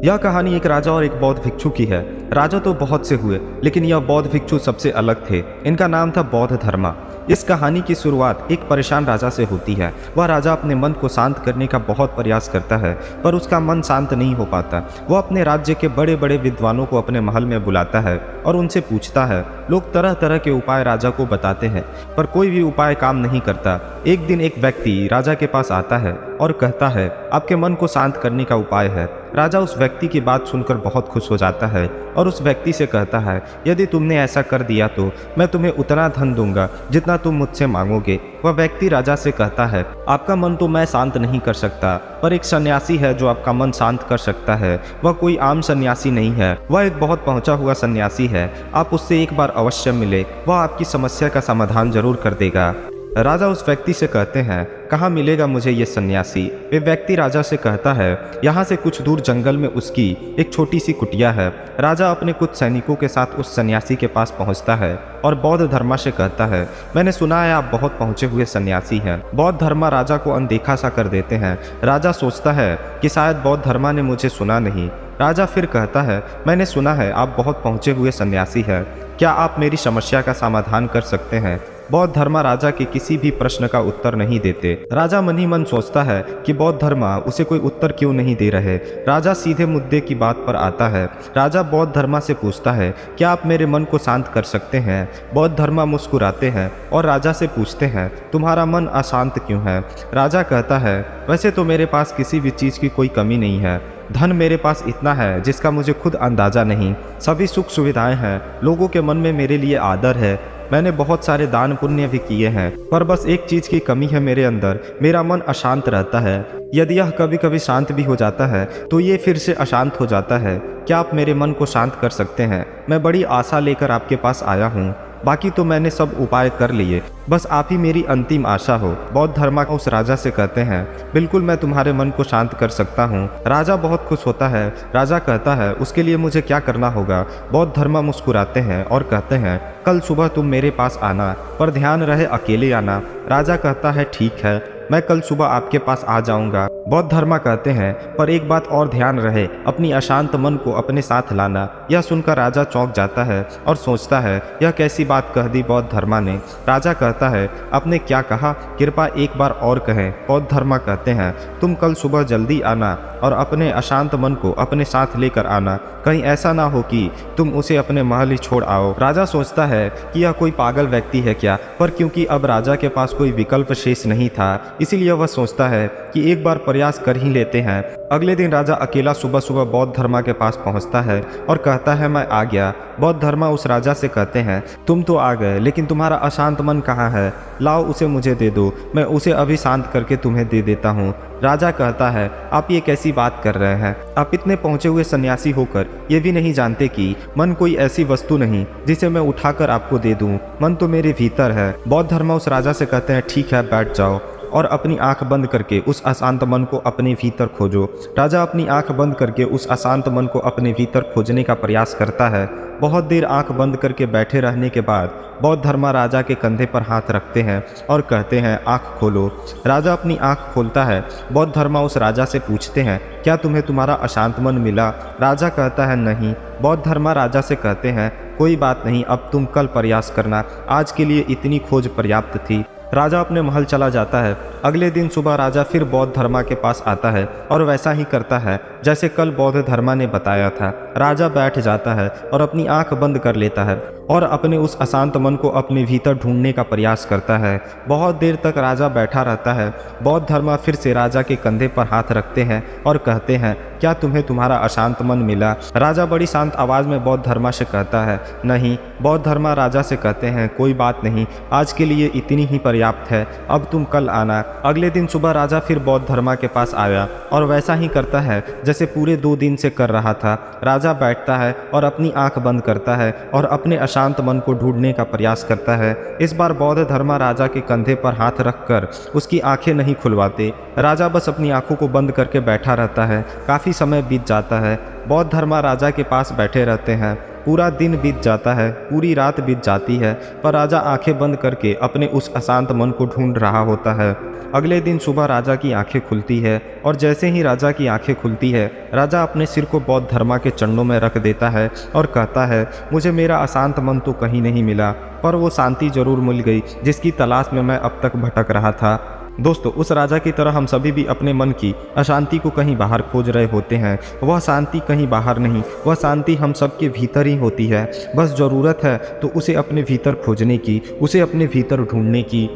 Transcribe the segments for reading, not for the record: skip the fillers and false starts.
यह कहानी एक राजा और एक बौद्ध भिक्षु की है। राजा तो बहुत से हुए, लेकिन यह बौद्ध भिक्षु सबसे अलग थे। इनका नाम था बौद्ध धर्मा। इस कहानी की शुरुआत एक परेशान राजा से होती है। वह राजा अपने मन को शांत करने का बहुत प्रयास करता है, पर उसका मन शांत नहीं हो पाता। वह अपने राज्य के बड़े बड़े विद्वानों को अपने महल में बुलाता है और उनसे पूछता है। लोग तरह तरह के उपाय राजा को बताते हैं, पर कोई भी उपाय काम नहीं करता। एक दिन एक व्यक्ति राजा के पास आता है और कहता है, आपके मन को शांत करने का उपाय है। राजा उस व्यक्ति की बात सुनकर बहुत खुश हो जाता है और उस व्यक्ति से कहता है, यदि तुमने ऐसा कर दिया तो मैं तुम्हें उतना धन दूंगा जितना तुम मुझसे मांगोगे। वह व्यक्ति राजा से कहता है, आपका मन तो मैं शांत नहीं कर सकता, पर एक सन्यासी है जो आपका मन शांत कर सकता है। वह कोई आम सन्यासी नहीं है, वह एक बहुत पहुंचा हुआ सन्यासी है। आप उससे एक बार अवश्य मिले, वह आपकी समस्या का समाधान जरूर कर देगा। राजा उस व्यक्ति से कहते हैं, कहाँ मिलेगा मुझे ये सन्यासी? वे व्यक्ति राजा से कहता है, यहाँ से कुछ दूर जंगल में उसकी एक छोटी सी कुटिया है। राजा अपने कुछ सैनिकों के साथ उस सन्यासी के पास पहुँचता है और बौद्ध धर्मा से कहता है, मैंने सुना है आप बहुत पहुँचे हुए सन्यासी हैं। बौद्ध धर्मा राजा को अनदेखा सा कर देते हैं। राजा सोचता है कि शायद बौद्ध धर्मा ने मुझे सुना नहीं। राजा फिर कहता है, मैंने सुना है आप बहुत पहुँचे हुए सन्यासी हैं, क्या आप मेरी समस्या का समाधान कर सकते हैं? बौद्ध धर्मा राजा के किसी भी प्रश्न का उत्तर नहीं देते। राजा मन ही मन सोचता है कि बौद्ध धर्मा उसे कोई उत्तर क्यों नहीं दे रहे। राजा सीधे मुद्दे की बात पर आता है। राजा बौद्ध धर्मा से पूछता है, क्या आप मेरे मन को शांत कर सकते हैं? बौद्ध धर्मा मुस्कुराते हैं और राजा से पूछते हैं, तुम्हारा मन अशांत क्यों है? राजा कहता है, वैसे तो मेरे पास किसी भी चीज़ की कोई कमी नहीं है। धन मेरे पास इतना है जिसका मुझे खुद अंदाज़ा नहीं। सभी सुख सुविधाएं हैं, लोगों के मन में मेरे लिए आदर है। मैंने बहुत सारे दान पुण्य भी किए हैं, पर बस एक चीज़ की कमी है मेरे अंदर, मेरा मन अशांत रहता है। यदि यह कभी कभी शांत भी हो जाता है तो ये फिर से अशांत हो जाता है। क्या आप मेरे मन को शांत कर सकते हैं? मैं बड़ी आशा लेकर आपके पास आया हूँ, बाकी तो मैंने सब उपाय कर लिए, बस आप ही मेरी अंतिम आशा हो। बौद्ध धर्मा उस राजा से कहते हैं, बिल्कुल मैं तुम्हारे मन को शांत कर सकता हूँ। राजा बहुत खुश होता है। राजा कहता है, उसके लिए मुझे क्या करना होगा? बौद्ध धर्मा मुस्कुराते हैं और कहते हैं, कल सुबह तुम मेरे पास आना, पर ध्यान रहे अकेले आना। राजा कहता है, ठीक है, मैं कल सुबह आपके पास आ जाऊंगा। बौद्ध धर्मा कहते हैं, पर एक बात और ध्यान रहे, अपनी अशांत मन को अपने साथ लाना। यह सुनकर राजा चौंक जाता है और सोचता है, यह कैसी बात कह दी बौद्ध धर्मा ने। राजा कहता है, आपने क्या कहा? कृपया एक बार और कहें। बौद्ध धर्मा कहते हैं, तुम कल सुबह जल्दी आना और अपने अशांत मन को अपने साथ लेकर आना। कहीं ऐसा ना हो कि तुम उसे अपने महल ही छोड़ आओ। राजा सोचता है कि यह कोई पागल व्यक्ति है क्या, पर क्योंकि अब राजा के पास कोई विकल्प शेष नहीं था, इसीलिए वह सोचता है कि एक बार प्रयास कर ही लेते हैं। अगले दिन राजा अकेला सुबह सुबह बौद्ध धर्मा के पास पहुंचता है और कहता है, मैं आ गया। बौद्ध धर्मा उस राजा से कहते हैं, तुम तो आ गए, लेकिन तुम्हारा अशांत मन कहाँ है? लाओ उसे मुझे दे दो, मैं उसे अभी शांत करके तुम्हें दे देता हूँ। राजा कहता है, आप ये कैसी बात कर रहे हैं? आप इतने पहुंचे हुए सन्यासी होकर ये भी नहीं जानते कि मन कोई ऐसी वस्तु नहीं जिसे मैं उठाकर आपको दे दूं। मन तो मेरे भीतर है। बौद्ध धर्मा उस राजा से कहते हैं, ठीक है, बैठ जाओ और अपनी आंख बंद करके उस अशांत मन को अपने भीतर खोजो। राजा अपनी आंख बंद करके उस अशांत मन को अपने भीतर खोजने का प्रयास करता है। बहुत देर आंख बंद करके बैठे रहने के बाद बौद्ध धर्मा राजा के कंधे पर हाथ रखते हैं और कहते हैं, आंख खोलो। राजा अपनी आंख खोलता है। बौद्ध धर्मा उस राजा से पूछते हैं, क्या तुम्हें तुम्हारा अशांत मन मिला? राजा कहता है, नहीं। बौद्ध धर्मा राजा से कहते हैं, कोई बात नहीं, अब तुम कल प्रयास करना, आज के लिए इतनी खोज पर्याप्त थी। राजा अपने महल चला जाता है। अगले दिन सुबह राजा फिर बौद्ध धर्मा के पास आता है और वैसा ही करता है जैसे कल बौद्ध धर्मा ने बताया था। राजा बैठ जाता है और अपनी आंख बंद कर लेता है और अपने उस अशांत मन को अपने भीतर ढूंढने का प्रयास करता है। बहुत देर तक राजा बैठा रहता है। बौद्ध धर्मा फिर से राजा के कंधे पर हाथ रखते हैं और कहते हैं, क्या तुम्हें तुम्हारा अशांत मन मिला? राजा बड़ी शांत आवाज़ में बौद्ध धर्मा से कहता है, नहीं। बौद्ध धर्मा राजा से कहते हैं, कोई बात नहीं, आज के लिए इतनी ही पर्याप्त है, अब तुम कल आना। अगले दिन सुबह राजा फिर बौद्ध धर्मा के पास आया और वैसा ही करता है जैसे पूरे 2 दिन से कर रहा था। राजा बैठता है और अपनी आंख बंद करता है और अपने अशांत मन को ढूंढने का प्रयास करता है। इस बार बौद्ध धर्मा राजा के कंधे पर हाथ रखकर उसकी आंखें नहीं खुलवाते। राजा बस अपनी आंखों को बंद करके बैठा रहता है। काफ़ी समय बीत जाता है। बौद्ध धर्मा राजा के पास बैठे रहते हैं। पूरा दिन बीत जाता है, पूरी रात बीत जाती है, पर राजा आंखें बंद करके अपने उस अशांत मन को ढूंढ रहा होता है। अगले दिन सुबह राजा की आंखें खुलती है और जैसे ही राजा की आंखें खुलती है, राजा अपने सिर को बौद्ध धर्मा के चरणों में रख देता है और कहता है, मुझे मेरा अशांत मन तो कहीं नहीं मिला, पर वो शांति जरूर मिल गई जिसकी तलाश में मैं अब तक भटक रहा था। दोस्तों, उस राजा की तरह हम सभी भी अपने मन की अशांति को कहीं बाहर खोज रहे होते हैं। वह शांति कहीं बाहर नहीं, वह शांति हम सबके भीतर ही होती है। बस ज़रूरत है तो उसे अपने भीतर खोजने की, उसे अपने भीतर ढूंढने की।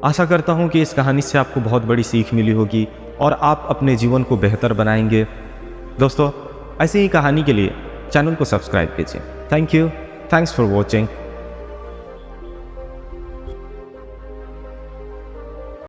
आशा करता हूँ कि इस कहानी से आपको बहुत बड़ी सीख मिली होगी और आप अपने जीवन को बेहतर बनाएंगे। दोस्तों, ऐसी ही कहानी के लिए चैनल को सब्सक्राइब कीजिए। Thank you, thanks for watching.